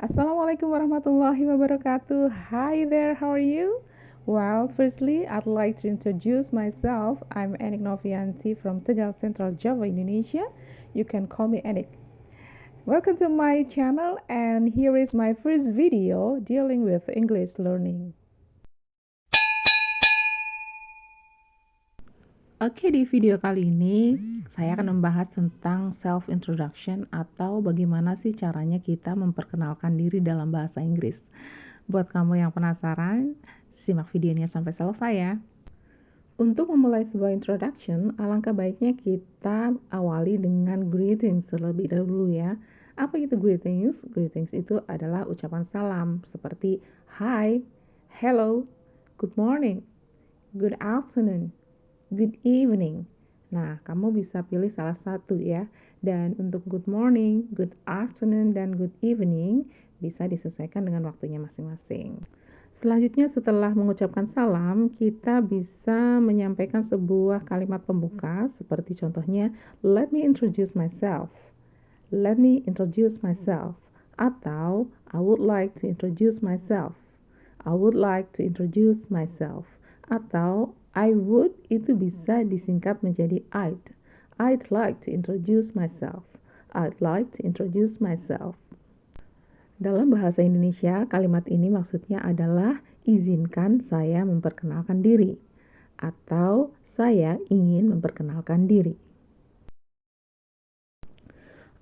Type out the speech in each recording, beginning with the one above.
Assalamualaikum warahmatullahi wabarakatuh. Hi there, how are you? Well, firstly, I'd like to introduce myself. I'm Enik Novianti from Tegal Central Java, Indonesia. You can call me Enik. Welcome to my channel, and here is my first video dealing with English learning. Oke, di video kali ini saya akan membahas tentang self-introduction atau bagaimana sih caranya kita memperkenalkan diri dalam bahasa Inggris. Buat kamu yang penasaran, simak videonya sampai selesai ya. Untuk memulai sebuah introduction, alangkah baiknya kita awali dengan greetings terlebih dahulu ya. Apa itu greetings? Greetings itu adalah ucapan salam seperti hi, hello, good morning, good afternoon, good evening. Nah, kamu bisa pilih salah satu ya. Dan untuk good morning, good afternoon, dan good evening bisa disesuaikan dengan waktunya masing-masing. Selanjutnya setelah mengucapkan salam, kita bisa menyampaikan sebuah kalimat pembuka seperti contohnya, let me introduce myself. Let me introduce myself. Atau, I would like to introduce myself. I would like to introduce myself. Atau, I would itu bisa disingkat menjadi I'd. I'd like to introduce myself. I'd like to introduce myself. Dalam bahasa Indonesia, kalimat ini maksudnya adalah izinkan saya memperkenalkan diri atau saya ingin memperkenalkan diri.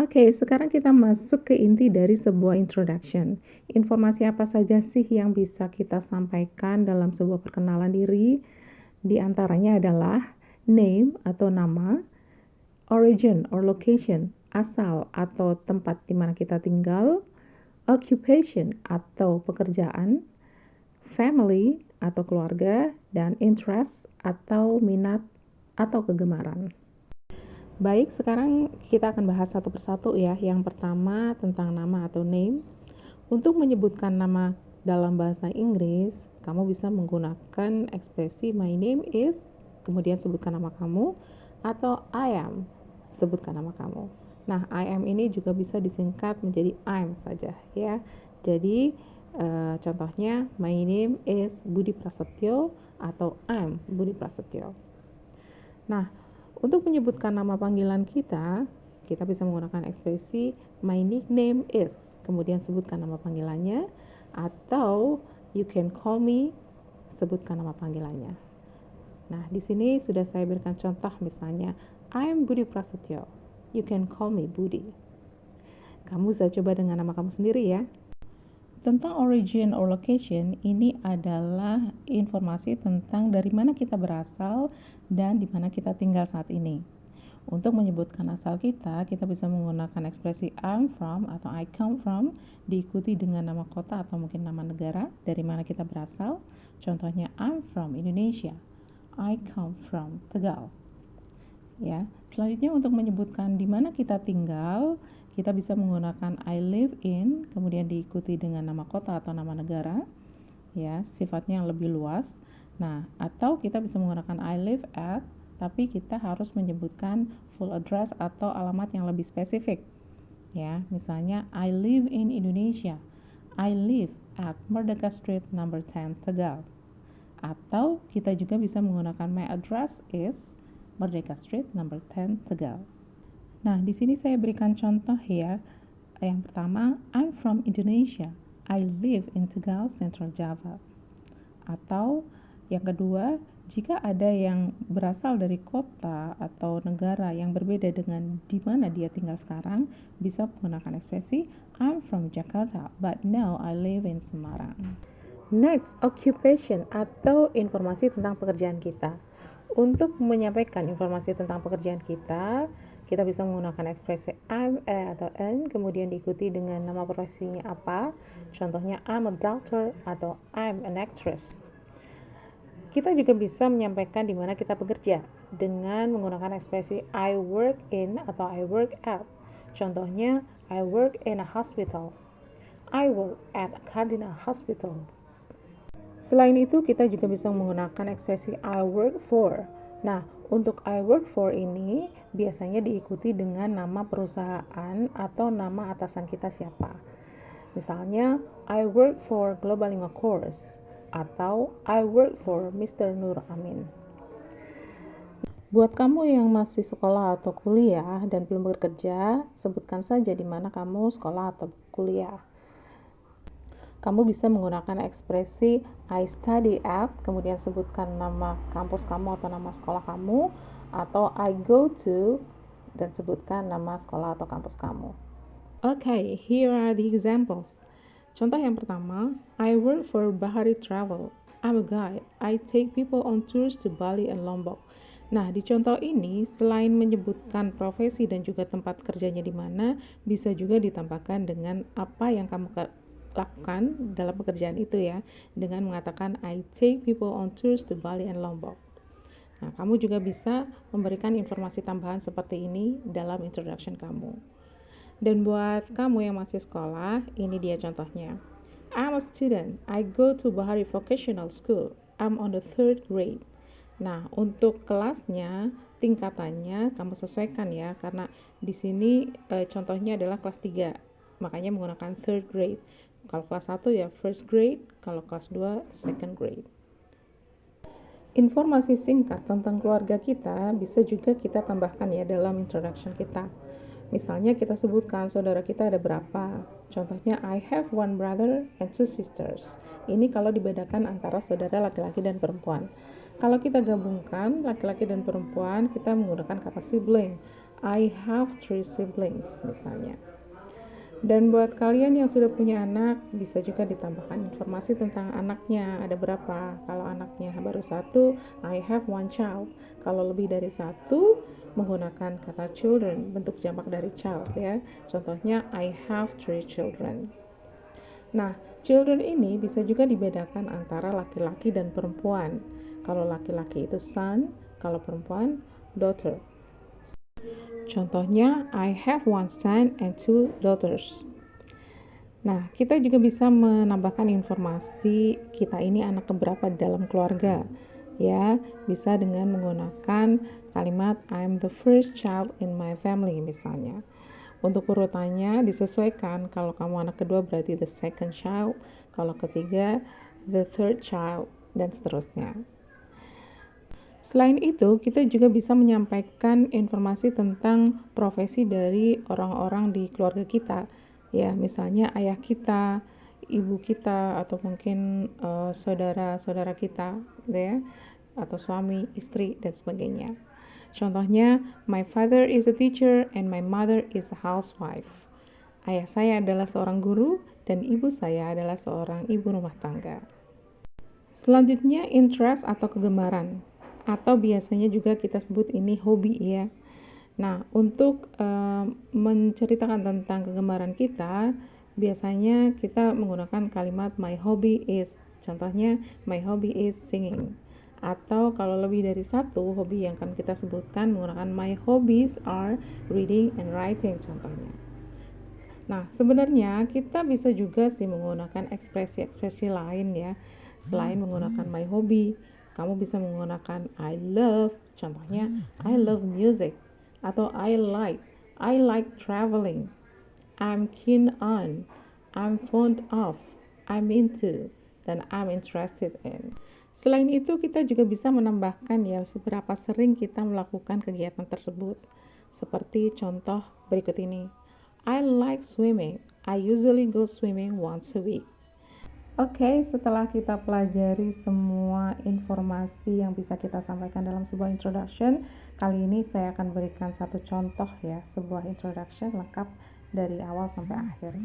Oke, sekarang kita masuk ke inti dari sebuah introduction. Informasi apa saja sih yang bisa kita sampaikan dalam sebuah perkenalan diri? Di antaranya adalah name atau nama, origin or location, asal atau tempat di mana kita tinggal, occupation atau pekerjaan, family atau keluarga, dan interest atau minat atau kegemaran. Baik, sekarang kita akan bahas satu persatu ya. Yang pertama tentang nama atau name. Untuk menyebutkan nama dalam bahasa Inggris, kamu bisa menggunakan ekspresi my name is, kemudian sebutkan nama kamu, atau I am, sebutkan nama kamu. Nah, I am ini juga bisa disingkat menjadi I'm saja ya. Jadi, contohnya my name is Budi Prasetyo atau I'm Budi Prasetyo. Nah, untuk menyebutkan nama panggilan kita bisa menggunakan ekspresi my nickname is, kemudian sebutkan nama panggilannya, atau you can call me, sebutkan nama panggilannya. Nah, di sini sudah saya berikan contoh, misalnya I'm Budi Prasetyo, you can call me Budi. Kamu bisa coba dengan nama kamu sendiri ya. Tentang origin or location, ini adalah informasi tentang dari mana kita berasal dan di mana kita tinggal saat ini. Untuk menyebutkan asal kita bisa menggunakan ekspresi I'm from atau I come from, diikuti dengan nama kota atau mungkin nama negara dari mana kita berasal. Contohnya I'm from Indonesia, I come from Tegal. Ya, selanjutnya untuk menyebutkan di mana kita tinggal, kita bisa menggunakan I live in, kemudian diikuti dengan nama kota atau nama negara. Ya, sifatnya yang lebih luas. Nah, atau kita bisa menggunakan I live at, tapi kita harus menyebutkan full address atau alamat yang lebih spesifik. Ya, misalnya I live in Indonesia. I live at Merdeka Street number 10 Tegal. Atau kita juga bisa menggunakan my address is Merdeka Street number 10 Tegal. Nah, di sini saya berikan contoh ya. Yang pertama, I'm from Indonesia. I live in Tegal, Central Java. Atau yang kedua, jika ada yang berasal dari kota atau negara yang berbeda dengan di mana dia tinggal sekarang, bisa menggunakan ekspresi I'm from Jakarta, but now I live in Semarang. Next, occupation atau informasi tentang pekerjaan kita. Untuk menyampaikan informasi tentang pekerjaan kita bisa menggunakan ekspresi I'm atau an, kemudian diikuti dengan nama profesinya apa. Contohnya I'm a doctor atau I'm an actress. Kita juga bisa menyampaikan di mana kita bekerja dengan menggunakan ekspresi I work in atau I work at. Contohnya, I work in a hospital. I work at a Cardinal Hospital. Selain itu, kita juga bisa menggunakan ekspresi I work for. Nah, untuk I work for ini biasanya diikuti dengan nama perusahaan atau nama atasan kita siapa. Misalnya, I work for Global 5 Course atau I work for Mr. Nur Amin. Buat kamu yang masih sekolah atau kuliah dan belum bekerja, sebutkan saja di mana kamu sekolah atau kuliah. Kamu bisa menggunakan ekspresi I study at, kemudian sebutkan nama kampus kamu atau nama sekolah kamu, atau I go to, dan sebutkan nama sekolah atau kampus kamu. Okay, here are the examples. Contoh yang pertama, I work for Bahari Travel. I'm a guide. I take people on tours to Bali and Lombok. Nah, di contoh ini, selain menyebutkan profesi dan juga tempat kerjanya di mana, bisa juga ditambahkan dengan apa yang kamu lakukan dalam pekerjaan itu ya, dengan mengatakan I take people on tours to Bali and Lombok. Nah, kamu juga bisa memberikan informasi tambahan seperti ini dalam introduction kamu. Dan buat kamu yang masih sekolah, ini dia contohnya. I'm a student. I go to Bahari Vocational School. I'm on the 3rd grade. Nah, untuk kelasnya, tingkatannya kamu sesuaikan ya, karena di sini contohnya adalah kelas 3, makanya menggunakan 3rd grade. Kalau kelas 1 ya 1st grade, kalau kelas 2 2nd grade. Informasi singkat tentang keluarga kita bisa juga kita tambahkan ya dalam introduction kita. Misalnya kita sebutkan saudara kita ada berapa. Contohnya I have 1 brother and 2 sisters. Ini kalau dibedakan antara saudara laki-laki dan perempuan. Kalau kita gabungkan laki-laki dan perempuan, kita menggunakan kata sibling. I have 3 siblings misalnya. Dan buat kalian yang sudah punya anak, bisa juga ditambahkan informasi tentang anaknya, ada berapa. Kalau anaknya baru 1, I have 1 child. Kalau lebih dari 1, menggunakan kata children, bentuk jamak dari child ya. Contohnya, I have 3 children. Nah, children ini bisa juga dibedakan antara laki-laki dan perempuan. Kalau laki-laki itu son, kalau perempuan daughter. Contohnya, I have 1 son and 2 daughters. Nah, kita juga bisa menambahkan informasi kita ini anak keberapa dalam keluarga. Ya, bisa dengan menggunakan kalimat I'm the first child in my family misalnya. Untuk urutannya disesuaikan, kalau kamu anak kedua berarti the second child, kalau ketiga the third child, dan seterusnya. Selain itu, kita juga bisa menyampaikan informasi tentang profesi dari orang-orang di keluarga kita. Ya, misalnya ayah kita, ibu kita, atau mungkin saudara-saudara kita, ya, atau suami, istri, dan sebagainya. Contohnya, my father is a teacher and my mother is a housewife. Ayah saya adalah seorang guru dan ibu saya adalah seorang ibu rumah tangga. Selanjutnya, interest atau kegemaran. Atau biasanya juga kita sebut ini hobi ya. Nah, untuk menceritakan tentang kegemaran kita, biasanya kita menggunakan kalimat my hobby is. Contohnya, my hobby is singing. Atau kalau lebih dari satu hobi yang akan kita sebutkan menggunakan my hobbies are reading and writing contohnya. Nah, sebenarnya kita bisa juga sih menggunakan ekspresi-ekspresi lain ya, selain menggunakan my hobby. Kamu bisa menggunakan I love, contohnya I love music, atau I like traveling, I'm keen on, I'm fond of, I'm into, dan I'm interested in. Selain itu, kita juga bisa menambahkan ya seberapa sering kita melakukan kegiatan tersebut. Seperti contoh berikut ini. I like swimming, I usually go swimming once a week. Oke, setelah kita pelajari semua informasi yang bisa kita sampaikan dalam sebuah introduction, kali ini saya akan berikan satu contoh ya, sebuah introduction lengkap dari awal sampai akhir.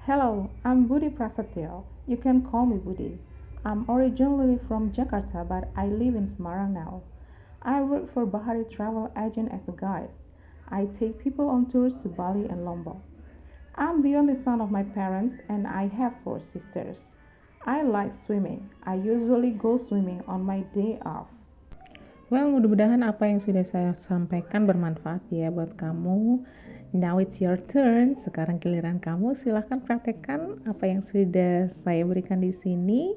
Hello, I'm Budi Prasetyo. You can call me Budi. I'm originally from Jakarta, but I live in Semarang now. I work for Bahari Travel Agent as a guide. I take people on tours to Bali and Lombok. I'm the only son of my parents and I have 4 sisters. I like swimming. I usually go swimming on my day off. Well, mudah-mudahan apa yang sudah saya sampaikan bermanfaat ya buat kamu. Now it's your turn. Sekarang giliran kamu. Silahkan praktekkan apa yang sudah saya berikan di sini.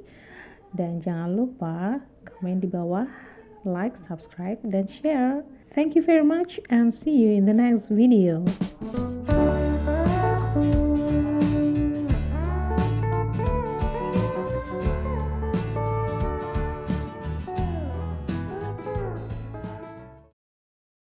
Dan jangan lupa komen di bawah, like, subscribe, dan share. Thank you very much and see you in the next video.